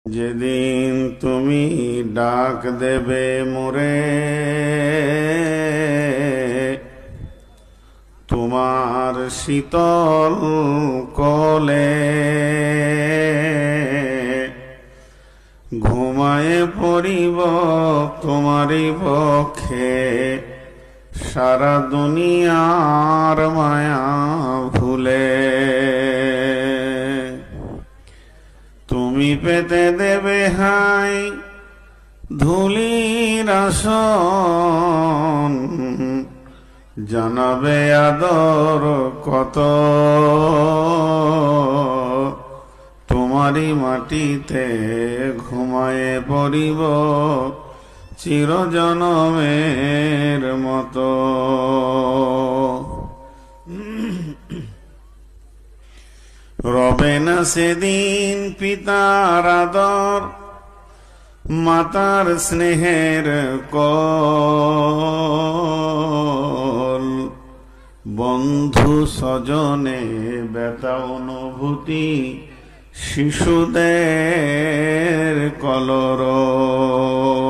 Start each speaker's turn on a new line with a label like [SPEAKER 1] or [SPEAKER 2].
[SPEAKER 1] যেদিন তুমি ডাক দেবে মোরে, তোমার শীতল কোলে ঘুমায়ে পড়িব তোমারই পক্ষে, সারা দুনিয়ার মায়া ভুলে। তুমি পেতে দেবে হাই ধুলির আসন, জানাবে আদর কত, তোমারই মাটিতে ঘুমায়ে পড়িব চিরজনমের মতো। রবে না সেদিন পিতার আদর, মাতার স্নেহের কোল, বন্ধু স্বজনে ব্যথা অনুভূতি, শিশুদের কলরব।